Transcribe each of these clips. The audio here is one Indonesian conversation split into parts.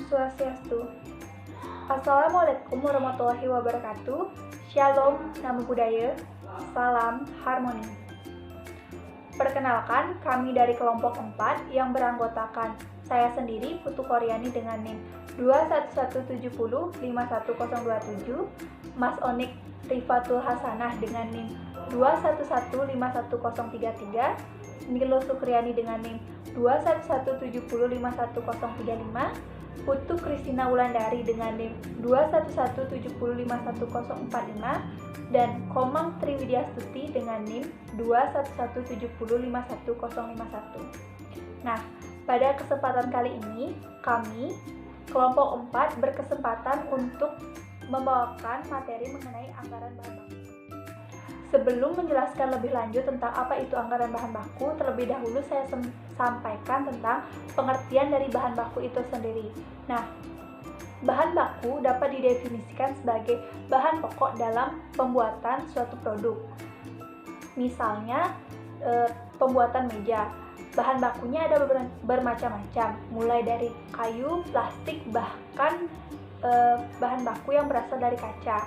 Swastiastu. Assalamualaikum warahmatullahi wabarakatuh. Shalom, namo buddhaya, salam harmoni. Perkenalkan, kami dari kelompok 4 yang beranggotakan saya sendiri, Putu Koryani dengan NIM 211705127, Mas Onik Rifatul Hasanah dengan NIM 2115133, Nilo Sukriani dengan NIM 211705135, Putu Kristina Wulandari dengan NIM 211705145, dan Komang Triwidyastuti dengan NIM 211705151. Nah, pada kesempatan kali ini, kami, kelompok 4, berkesempatan untuk membawakan materi mengenai anggaran bahan baku. Sebelum menjelaskan lebih lanjut tentang apa itu anggaran bahan baku, terlebih dahulu saya sampaikan tentang pengertian dari bahan baku itu sendiri. Nah, bahan baku dapat didefinisikan sebagai bahan pokok dalam pembuatan suatu produk. Misalnya, pembuatan meja. Bahan bakunya ada bermacam-macam, mulai dari kayu, plastik, bahkan bahan baku yang berasal dari kaca.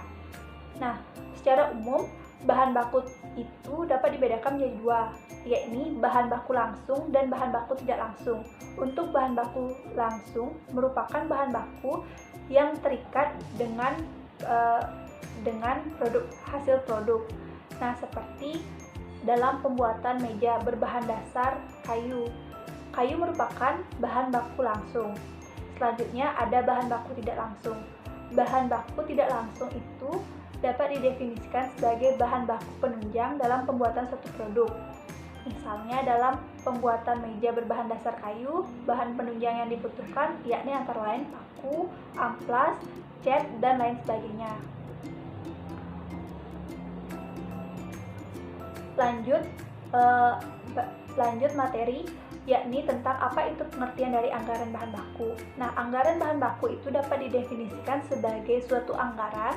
Nah, secara umum, bahan baku itu dapat dibedakan menjadi dua, yakni bahan baku langsung dan bahan baku tidak langsung. Untuk bahan baku langsung merupakan bahan baku yang terikat dengan hasil produk. Nah, seperti dalam pembuatan meja berbahan dasar kayu. Kayu merupakan bahan baku langsung. Selanjutnya ada bahan baku tidak langsung. Bahan baku tidak langsung itu dapat didefinisikan sebagai bahan baku penunjang dalam pembuatan suatu produk. Misalnya dalam pembuatan meja berbahan dasar kayu, bahan penunjang yang dibutuhkan yakni antara lain paku, amplas, cat, dan lain sebagainya. Lanjut materi, yakni tentang apa itu pengertian dari anggaran bahan baku. Nah, anggaran bahan baku itu dapat didefinisikan sebagai suatu anggaran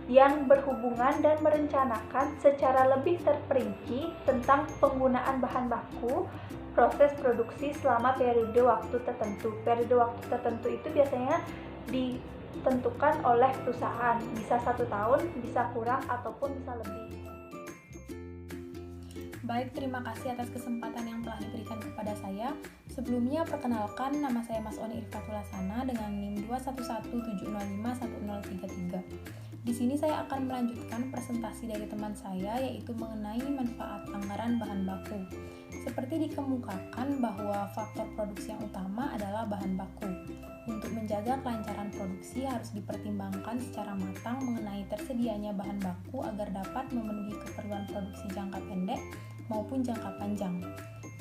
yang berhubungan dan merencanakan secara lebih terperinci tentang penggunaan bahan baku, proses produksi selama periode waktu tertentu. Periode waktu tertentu itu biasanya ditentukan oleh perusahaan, bisa 1 tahun, bisa kurang, ataupun bisa lebih. Baik, terima kasih atas kesempatan yang telah diberikan kepada saya. Sebelumnya, perkenalkan, nama saya Mas Oni Rifatul Hasanah dengan NIM 21170511033. Di sini saya akan melanjutkan presentasi dari teman saya, yaitu mengenai manfaat anggaran bahan baku. Seperti dikemukakan bahwa faktor produksi yang utama adalah bahan baku. Untuk menjaga kelancaran produksi harus dipertimbangkan secara matang mengenai tersedianya bahan baku agar dapat memenuhi keperluan produksi jangka pendek maupun jangka panjang.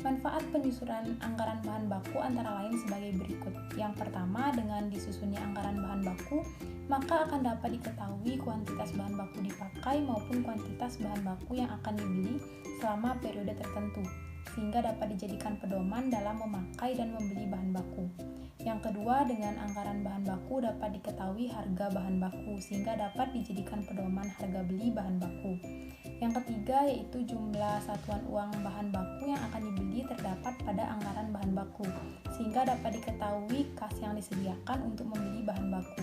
Manfaat penyusunan anggaran bahan baku antara lain sebagai berikut. Yang pertama, dengan disusunnya anggaran bahan baku, maka akan dapat diketahui kuantitas bahan baku dipakai maupun kuantitas bahan baku yang akan dibeli selama periode tertentu, sehingga dapat dijadikan pedoman dalam memakai dan membeli bahan baku. Yang kedua, dengan anggaran bahan baku dapat diketahui harga bahan baku, sehingga dapat dijadikan pedoman harga beli bahan baku. Yang ketiga, yaitu jumlah satuan uang bahan baku yang akan dibeli terdapat pada anggaran bahan baku, sehingga dapat diketahui kas yang disediakan untuk membeli bahan baku.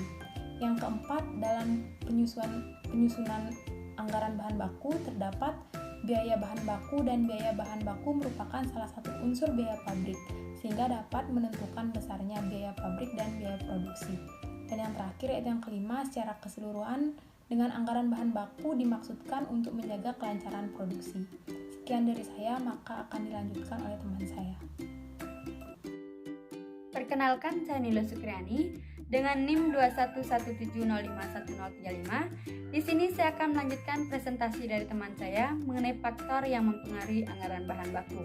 Yang keempat, dalam penyusunan anggaran bahan baku terdapat biaya bahan baku, dan biaya bahan baku merupakan salah satu unsur biaya pabrik, sehingga dapat menentukan besarnya biaya pabrik dan biaya produksi. Dan yang terakhir, yaitu yang kelima, secara keseluruhan dengan anggaran bahan baku dimaksudkan untuk menjaga kelancaran produksi. Sekian dari saya, maka akan dilanjutkan oleh teman saya. Perkenalkan, saya Nilo Sukriani dengan NIM 21170511035. Di sini saya akan melanjutkan presentasi dari teman saya mengenai faktor yang mempengaruhi anggaran bahan baku.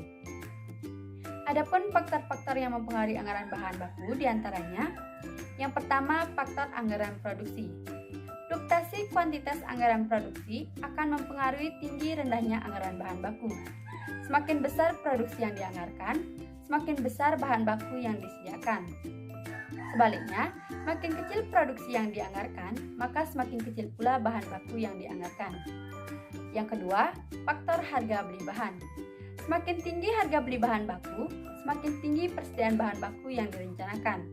Adapun faktor-faktor yang mempengaruhi anggaran bahan baku diantaranya, yang pertama, faktor anggaran produksi. Fluktuasi kuantitas anggaran produksi akan mempengaruhi tinggi rendahnya anggaran bahan baku. Semakin besar produksi yang dianggarkan, semakin besar bahan baku yang disediakan. Sebaliknya, makin kecil produksi yang dianggarkan, maka semakin kecil pula bahan baku yang dianggarkan. Yang kedua, faktor harga beli bahan. Semakin tinggi harga beli bahan baku, semakin tinggi persediaan bahan baku yang direncanakan.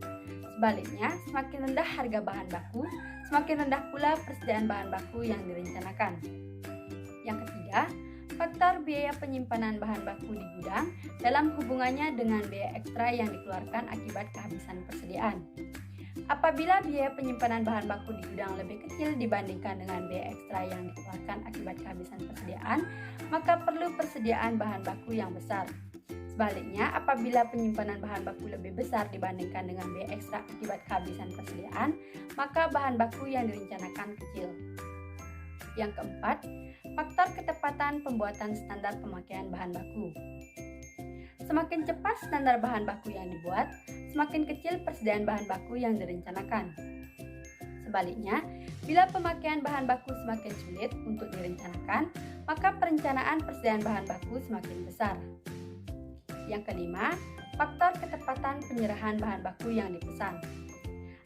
Sebaliknya, semakin rendah harga bahan baku, semakin rendah pula persediaan bahan baku yang direncanakan. Yang ketiga, faktor biaya penyimpanan bahan baku di gudang dalam hubungannya dengan biaya ekstra yang dikeluarkan akibat kehabisan persediaan. Apabila biaya penyimpanan bahan baku di gudang lebih kecil dibandingkan dengan biaya ekstra yang dikeluarkan akibat kehabisan persediaan, maka perlu persediaan bahan baku yang besar. Sebaliknya, apabila penyimpanan bahan baku lebih besar dibandingkan dengan biaya ekstra akibat kehabisan persediaan, maka bahan baku yang direncanakan kecil. Yang keempat, faktor ketepatan pembuatan standar pemakaian bahan baku. Semakin cepat standar bahan baku yang dibuat, semakin kecil persediaan bahan baku yang direncanakan. Sebaliknya, bila pemakaian bahan baku semakin sulit untuk direncanakan, maka perencanaan persediaan bahan baku semakin besar. Yang kelima, faktor ketepatan penyerahan bahan baku yang dipesan.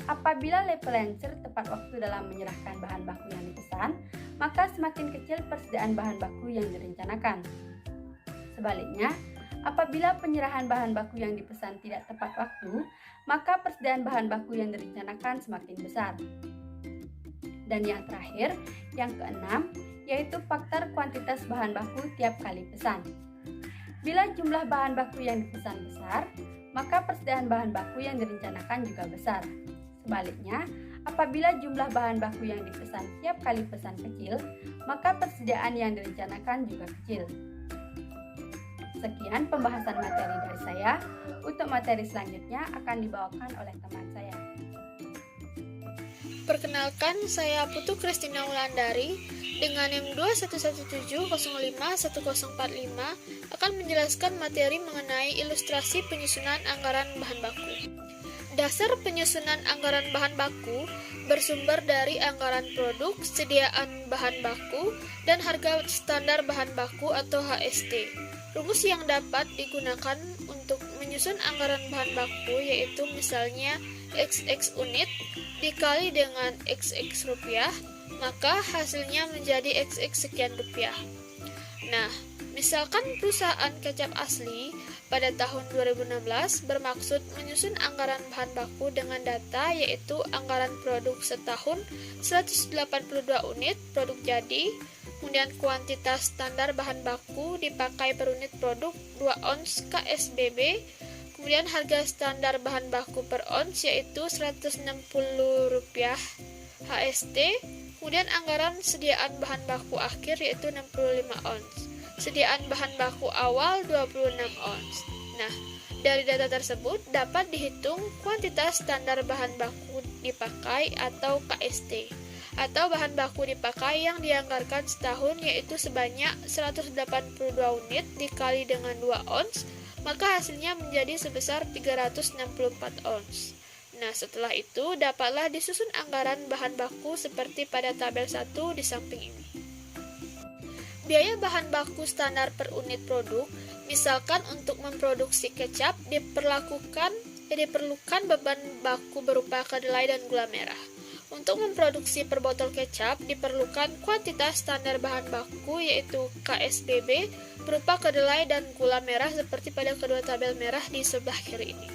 Apabila levelancer tepat waktu dalam menyerahkan bahan baku yang dipesan, maka semakin kecil persediaan bahan baku yang direncanakan. Sebaliknya, apabila penyerahan bahan baku yang dipesan tidak tepat waktu, maka persediaan bahan baku yang direncanakan semakin besar. Dan yang terakhir, yang keenam, yaitu faktor kuantitas bahan baku tiap kali pesan. Bila jumlah bahan baku yang dipesan besar, maka persediaan bahan baku yang direncanakan juga besar. Sebaliknya, apabila jumlah bahan baku yang dipesan tiap kali pesan kecil, maka persediaan yang direncanakan juga kecil. Sekian pembahasan materi dari saya. Untuk materi selanjutnya akan dibawakan oleh teman saya. Perkenalkan, saya Putu Kristina Wulandari dengan NIM 21170511045 akan menjelaskan materi mengenai ilustrasi penyusunan anggaran bahan baku. Dasar penyusunan anggaran bahan baku bersumber dari anggaran produk, sediaan bahan baku, dan harga standar bahan baku atau HST. Rumus yang dapat digunakan untuk menyusun anggaran bahan baku yaitu misalnya XX unit dikali dengan XX rupiah, maka hasilnya menjadi XX sekian rupiah. Nah, misalkan perusahaan kecap asli pada tahun 2016 bermaksud menyusun anggaran bahan baku dengan data yaitu anggaran produk setahun 182 unit produk jadi, kemudian kuantitas standar bahan baku dipakai per unit produk 2 ons KSBB, kemudian harga standar bahan baku per ons yaitu Rp160 HST, kemudian anggaran sediaan bahan baku akhir yaitu 65 ons. Sediaan bahan baku awal 26 ons. Nah, dari data tersebut dapat dihitung kuantitas standar bahan baku dipakai atau KST, atau bahan baku dipakai yang dianggarkan setahun yaitu sebanyak 182 unit dikali dengan 2 ons, maka hasilnya menjadi sebesar 364 ons. Nah, setelah itu dapatlah disusun anggaran bahan baku seperti pada tabel 1 di samping ini. Biaya bahan baku standar per unit produk, misalkan untuk memproduksi kecap diperlukan beban baku berupa kedelai dan gula merah. Untuk memproduksi per botol kecap diperlukan kuantitas standar bahan baku yaitu KSBB berupa kedelai dan gula merah seperti pada kedua tabel merah di sebelah kiri ini.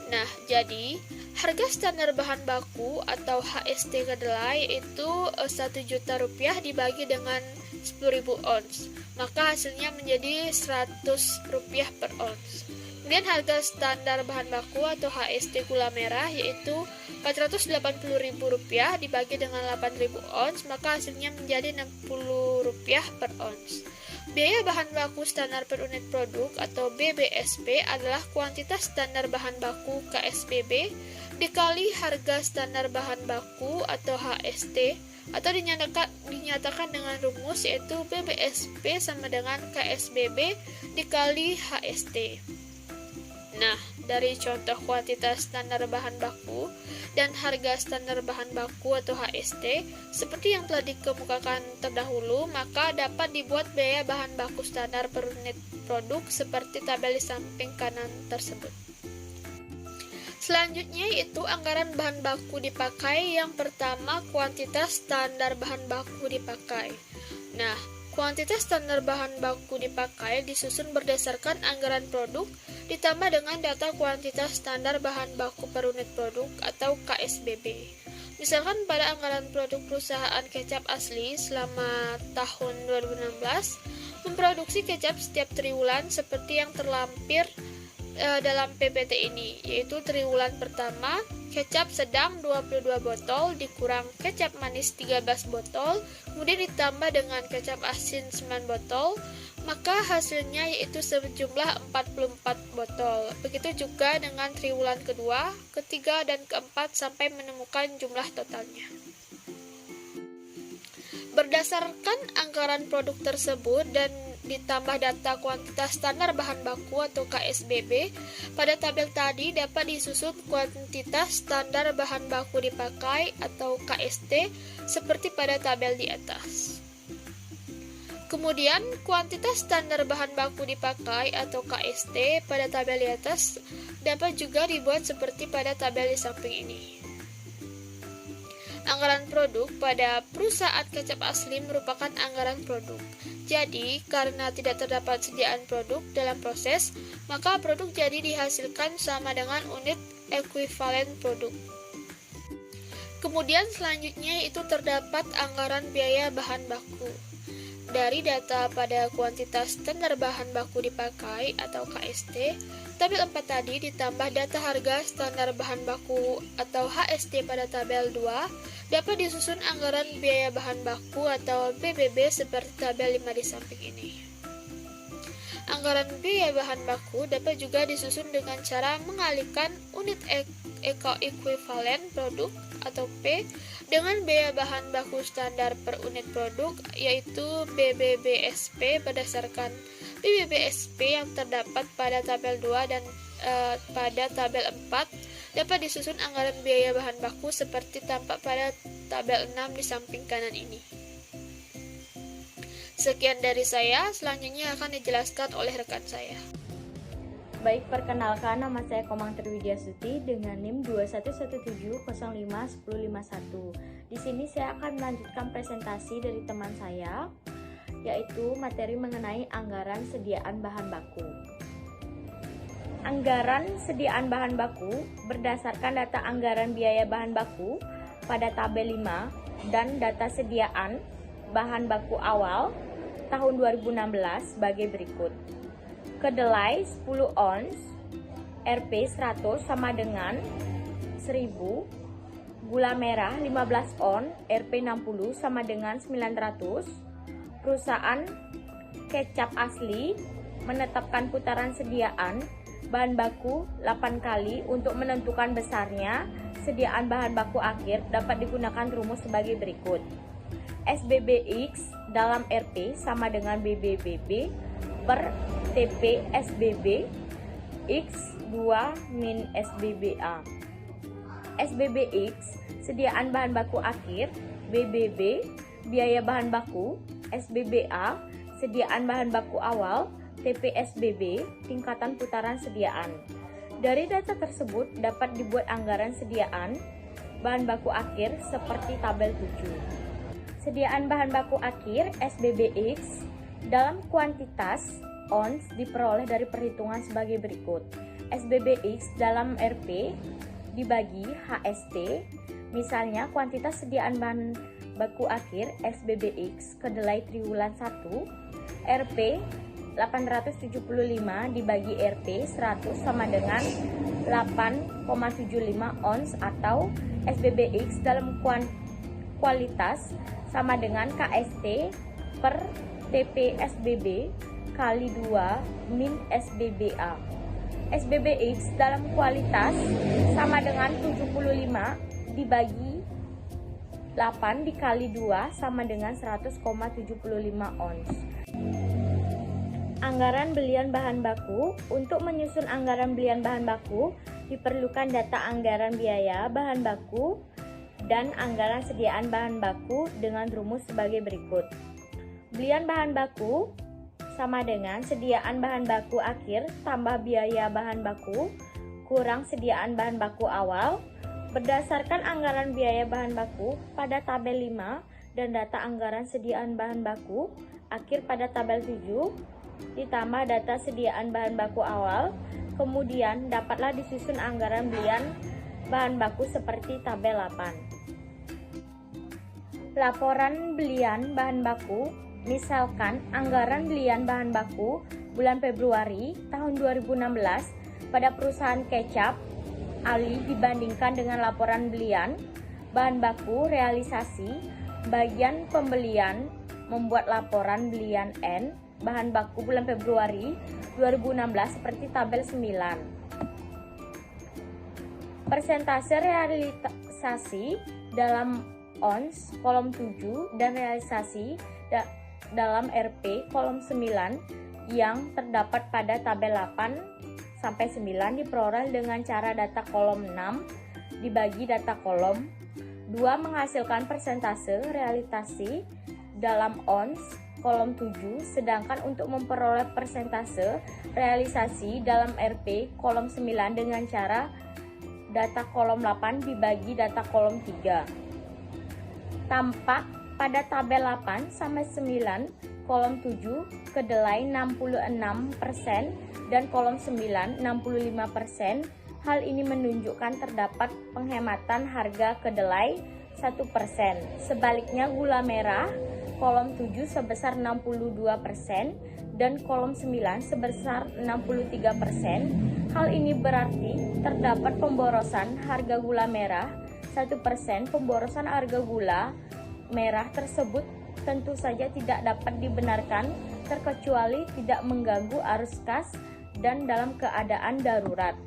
Nah, jadi harga standar bahan baku atau HST kedelai itu Rp1.000.000 dibagi dengan 10.000 ons, maka hasilnya menjadi Rp100 per ons. Kemudian harga standar bahan baku atau HST gula merah yaitu Rp480.000 dibagi dengan 8.000 ons, maka hasilnya menjadi Rp60 per ons. Biaya bahan baku standar per unit produk atau BBSP adalah kuantitas standar bahan baku KSBB dikali harga standar bahan baku atau HST atau dinyatakan dengan rumus yaitu BBSP sama dengan KSBB dikali HST. Nah, dari contoh kuantitas standar bahan baku dan harga standar bahan baku atau HST seperti yang telah dikemukakan terdahulu, maka dapat dibuat biaya bahan baku standar per unit produk seperti tabel di samping kanan tersebut. Selanjutnya yaitu anggaran bahan baku dipakai. Yang pertama, kuantitas standar bahan baku dipakai. Nah, Kuantitas standar bahan baku dipakai disusun berdasarkan anggaran produk ditambah dengan data kuantitas standar bahan baku per unit produk atau KSBB. Misalkan pada anggaran produk perusahaan kecap asli selama tahun 2016 memproduksi kecap setiap triwulan seperti yang terlampir dalam PPT ini, yaitu triwulan pertama kecap sedang 22 botol dikurang kecap manis 13 botol, kemudian ditambah dengan kecap asin 9 botol, maka hasilnya yaitu sejumlah 44 botol. Begitu juga dengan triwulan kedua, ketiga, dan keempat sampai menemukan jumlah totalnya. Berdasarkan anggaran produk tersebut dan ditambah data kuantitas standar bahan baku atau KSBB, pada tabel tadi dapat disusun kuantitas standar bahan baku dipakai atau KST seperti pada tabel di atas. Kemudian, kuantitas standar bahan baku dipakai atau KST pada tabel di atas dapat juga dibuat seperti pada tabel di samping ini. Anggaran produk pada perusahaan kecap asli merupakan anggaran produk. Jadi, karena tidak terdapat sediaan produk dalam proses, maka produk jadi dihasilkan sama dengan unit ekuivalen produk. Kemudian selanjutnya itu terdapat anggaran biaya bahan baku. Dari data pada kuantitas standar bahan baku dipakai atau KST, tabel 4 tadi ditambah data harga standar bahan baku atau HST pada tabel 2, dapat disusun anggaran biaya bahan baku atau BBB seperti tabel 5 di samping ini. Anggaran biaya bahan baku dapat juga disusun dengan cara mengalihkan unit ekuivalen produk atau P dengan biaya bahan baku standar per unit produk, yaitu BBBSP berdasarkan BBBSP yang terdapat pada tabel 2 dan pada tabel 4 dapat disusun anggaran biaya bahan baku seperti tampak pada tabel 6 di samping kanan ini. Sekian dari saya, selanjutnya akan dijelaskan oleh rekan saya. Baik, perkenalkan, nama saya Komang Triwidyasuti dengan NIM 2117051051. Di sini saya akan melanjutkan presentasi dari teman saya, yaitu materi mengenai anggaran sediaan bahan baku. Anggaran sediaan bahan baku berdasarkan data anggaran biaya bahan baku pada tabel 5 dan data sediaan bahan baku awal tahun 2016 sebagai berikut. Kedelai 10 ons, Rp 100 sama dengan 1000, gula merah 15 on, Rp 60 sama dengan 900. Perusahaan kecap asli menetapkan putaran sediaan bahan baku 8 kali untuk menentukan besarnya sediaan bahan baku akhir dapat digunakan rumus sebagai berikut. SBBX dalam RP sama dengan BBBB per TP SBB X2 min SBBA. SBBX sediaan bahan baku akhir, BBB biaya bahan baku, SBBA sediaan bahan baku awal, TPSBB tingkatan putaran sediaan. Dari data tersebut dapat dibuat anggaran sediaan bahan baku akhir seperti tabel 7. Sediaan bahan baku akhir SBBX dalam kuantitas ons diperoleh dari perhitungan sebagai berikut. SBBX dalam RP dibagi HST, misalnya kuantitas sediaan bahan baku akhir SBBX kedelai triwulan 1 RP 875 dibagi RP 100 sama dengan 8,75 ons, atau SBBX dalam kualitas sama dengan KST per TPSBB kali 2 min SBBA. SBBX dalam kualitas sama dengan 75 dibagi 8 dikali 2 sama dengan 100,75 ons. Anggaran belian bahan baku. Untuk menyusun anggaran belian bahan baku diperlukan data anggaran biaya bahan baku dan anggaran sediaan bahan baku dengan rumus sebagai berikut. Belian bahan baku sama dengan sediaan bahan baku akhir tambah biaya bahan baku kurang sediaan bahan baku awal berdasarkan anggaran biaya bahan baku pada tabel 5 dan data anggaran sediaan bahan baku akhir pada tabel 7, ditambah data sediaan bahan baku awal, kemudian dapatlah disusun anggaran belian bahan baku seperti tabel 8. Laporan belian bahan baku, misalkan anggaran belian bahan baku bulan Februari tahun 2016 pada perusahaan kecap Ali dibandingkan dengan laporan belian bahan baku realisasi bagian pembelian membuat laporan belian N bahan baku bulan Februari 2016 seperti tabel 9. Persentase realisasi dalam ONS kolom 7 dan realisasi dalam RP kolom 9 yang terdapat pada tabel 8 sampai 9 diperoleh dengan cara data kolom 6 dibagi data kolom 2 menghasilkan persentase realisasi dalam ONS kolom 7, sedangkan untuk memperoleh persentase realisasi dalam RP kolom 9 dengan cara data kolom 8 dibagi data kolom 3. Tampak pada tabel 8 sampai 9 kolom 7 kedelai 66% dan kolom 9 65%. Hal ini menunjukkan terdapat penghematan harga kedelai 1%. Sebaliknya gula merah kolom 7 sebesar 62% dan kolom 9 sebesar 63%. Hal ini berarti terdapat pemborosan harga gula merah 1%. Pemborosan harga gula merah tersebut tentu saja tidak dapat dibenarkan terkecuali tidak mengganggu arus kas dan dalam keadaan darurat.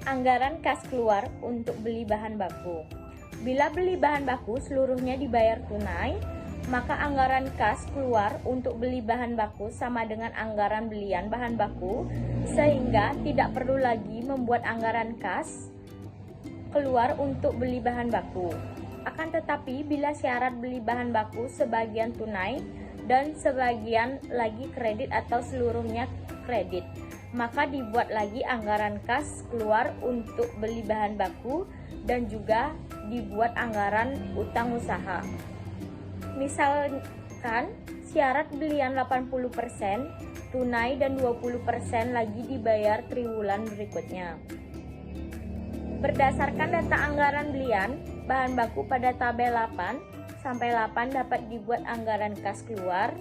Anggaran kas keluar untuk beli bahan baku. Bila beli bahan baku seluruhnya dibayar tunai, maka anggaran kas keluar untuk beli bahan baku sama dengan anggaran belian bahan baku, sehingga tidak perlu lagi membuat anggaran kas keluar untuk beli bahan baku. Akan tetapi bila syarat beli bahan baku sebagian tunai dan sebagian lagi kredit atau seluruhnya kredit, maka dibuat lagi anggaran kas keluar untuk beli bahan baku dan juga dibuat anggaran utang usaha. Misalkan syarat belian 80% tunai dan 20% lagi dibayar triwulan berikutnya. Berdasarkan data anggaran belian bahan baku pada tabel 8 sampai 8 dapat dibuat anggaran kas keluar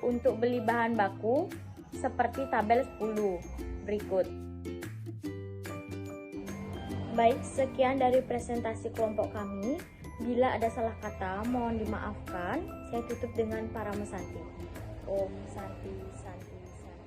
untuk beli bahan baku seperti tabel 10 berikut. Baik, sekian dari presentasi kelompok kami. Bila ada salah kata, mohon dimaafkan. Saya tutup dengan Parama Santi. Om Santi Santi Santi.